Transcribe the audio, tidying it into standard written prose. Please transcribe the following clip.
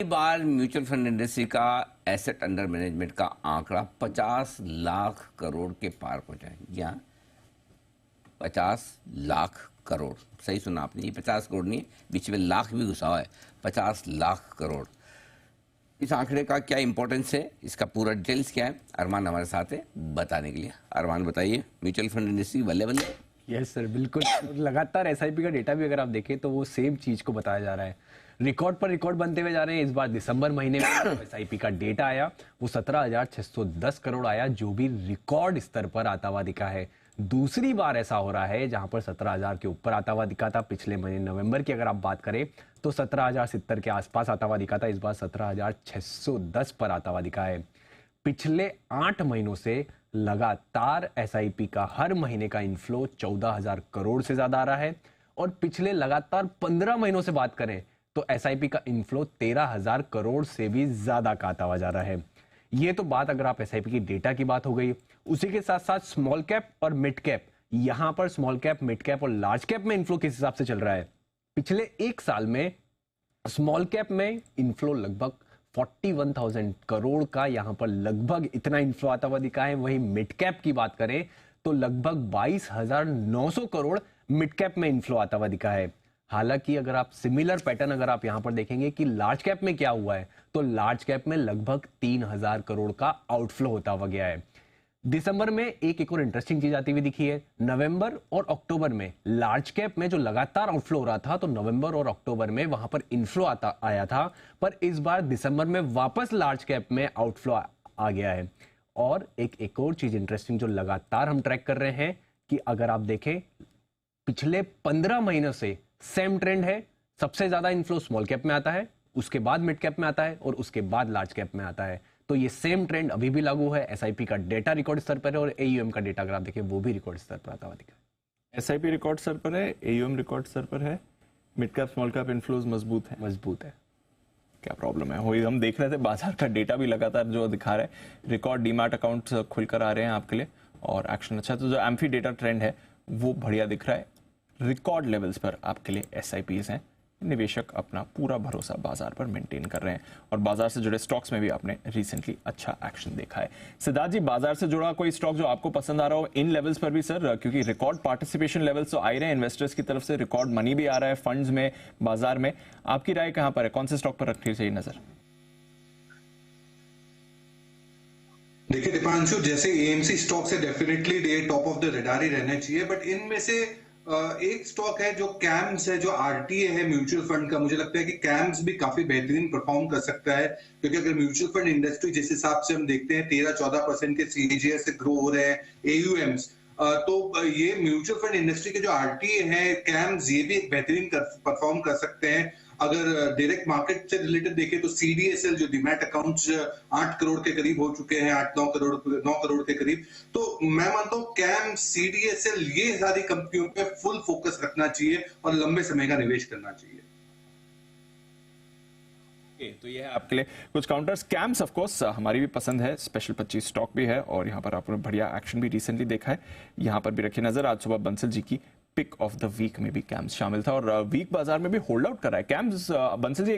बार mutual fund industry का asset under management का आंकड़ा 50 लाख करोड़ के पार हो जाए, या 50 लाख करोड़, सही सुना आपने, ये 50 करोड़ नहीं, बीच में लाख भी घुसा हुआ है, 50 लाख करोड़। इस आंकड़े का क्या इंपॉर्टेंस है, इसका पूरा डिटेल्स क्या है, अरमान हमारे साथ है बताने के लिए। अरमान बताइए, म्यूचुअल फंड इंडस्ट्री बल्ले बल्ले। यस सर, बिल्कुल। लगातार एसआईपी का डेटा भी अगर आप देखें तो वो सेम चीज को बताया जा रहा है, रिकॉर्ड पर रिकॉर्ड बनते हुए जा रहे हैं। इस बार दिसंबर महीने में एसआईपी का डेटा आया, वो 17,610 करोड़ आया, जो भी रिकॉर्ड स्तर पर आता हुआ दिखा है। दूसरी बार ऐसा हो रहा है जहां पर 17,000 के ऊपर आता हुआ दिखा था। पिछले महीने नवंबर की अगर आप बात करें तो 17,070 के आसपास आता हुआ दिखा था, इस बार 17,610 पर आता हुआ दिखा है। पिछले 8 महीनों से लगातार एसआईपी का हर महीने का इनफ्लो 14,000 करोड़ से ज्यादा आ रहा है, और पिछले लगातार 15 महीनों से बात करें तो एसआईपी का इनफ्लो 13,000 करोड़ से भी ज्यादा का आता हुआ जा रहा है। ये तो बात अगर आप एसआईपी की डेटा की बात हो गई। उसी के साथ साथ स्मॉल कैप और मिड कैप, यहां पर स्मॉल कैप, मिड कैप और लार्ज कैप में इनफ्लो किस हिसाब से चल रहा है। पिछले एक साल में स्मॉल कैप में इनफ्लो लगभग 41,000 करोड़ का, यहां पर लगभग इतना इनफ्लो आता हुआ दिखा है। वहीं मिड कैप की बात करें तो लगभग 22,900 करोड़ मिड कैप में इनफ्लो आता हुआ दिखा है। हालांकि अगर आप सिमिलर पैटर्न अगर आप यहां पर देखेंगे कि लार्ज कैप में क्या हुआ है, तो लार्ज कैप में लगभग 3,000 करोड़ का आउटफ्लो होता हुआ गया है। दिसंबर में एक और इंटरेस्टिंग चीज आती हुई दिखी है। नवंबर और अक्टूबर में लार्ज कैप में जो लगातार आउटफ्लो हो रहा था, तो नवंबर और अक्टूबर में वहां पर इनफ्लो आया था, पर इस बार दिसंबर में वापस लार्ज कैप में आउटफ्लो आ गया है। और एक और चीज इंटरेस्टिंग जो लगातार हम ट्रैक कर रहे हैं कि अगर आप देखें पिछले 15 महीनों से सेम ट्रेंड है। सबसे ज्यादा इनफ्लो स्मॉल कैप में आता है, उसके बाद मिड कैप में आता है और उसके बाद लार्ज कैप में आता है। तो ये सेम ट्रेंड अभी भी लागू है। एसआईपी का डेटा रिकॉर्ड स्तर पर है और एयूएम का डेटा अगर आप देखें वो भी रिकॉर्ड स्तर पर आता हुआ दिखा है। एसआईपी रिकॉर्ड स्तर पर है, एयूएम रिकॉर्ड स्तर पर है, mid cap small cap inflows मजबूत है। क्या प्रॉब्लम है, वही हम देख रहे थे, बाजार का डेटा भी लगातार जो दिखा रहा है, रिकॉर्ड डीमैट अकाउंट खुलकर आ रहे हैं आपके लिए और एक्शन अच्छा। तो जो एम्फी डेटा ट्रेंड है वो बढ़िया दिख रहा है। रिकॉर्ड लेवल्स पर आपके लिए एसआईपीज हैं। निवेशक अपना पूरा भरोसा बाजार पर मेंटेन कर रहे हैं और बाजार से जुड़े स्टॉक्स में भी आपने रिसेंटली अच्छा एक्शन देखा है। सिद्धार्थ जी, बाजार से जुड़ा कोई स्टॉक जो आपको पसंद आ रहा हो इन लेवल्स पर भी सर, क्योंकि रिकॉर्ड पार्टिसिपेशन लेवल्स तो आ ही रहे हैं इन्वेस्टर्स की तरफ से, रिकॉर्ड मनी भी आ रहा है फंड्स में, बाजार में। आपकी राय कहां पर है, कौन से स्टॉक पर रखनी चाहिए नजर? देखिए दीपांशु, जैसे एएमसी स्टॉक से definitely top of the radar ही रहना चाहिए, बट इनमें से एक स्टॉक है जो कैम्स है, जो आरटीए है म्यूचुअल फंड का। मुझे लगता है कि कैम्स भी काफी बेहतरीन परफॉर्म कर सकता है, क्योंकि अगर म्यूचुअल फंड इंडस्ट्री जिस हिसाब से हम देखते हैं 13-14% के सीएजीआर से ग्रो हो रहे हैं एयूएम्स, तो ये म्यूचुअल फंड इंडस्ट्री के जो आरटीए है कैम्स, ये भी एक बेहतरीन परफॉर्म कर सकते हैं। अगर डायरेक्ट मार्केट से रिलेटेड देखें तो सीडीएसएल जो डीमैट अकाउंट्स 8 करोड़ के करीब हो चुके हैं, 9 करोड़ के करीब। तो मैं मानता हूं कैम, सीडीएसएल, ये सारी कंपनियों पे फुल फोकस रखना चाहिए और लंबे समय का निवेश करना चाहिए। तो ये है आपके लिए कुछ काउंटर्स। कैम्स ऑफ कोर्स हमारी भी पसंद है, स्पेशल 25 स्टॉक भी है और यहाँ पर आपने बढ़िया एक्शन भी रिसेंटली देखा है। यहाँ पर भी रखिए नजर। आज सुबह बंसल जी की पिक ऑफ द वीक में भी कैम्स शामिल था और वीक बाजार में भी होल्ड आउट कर रहा है कैम्स। बंसल जी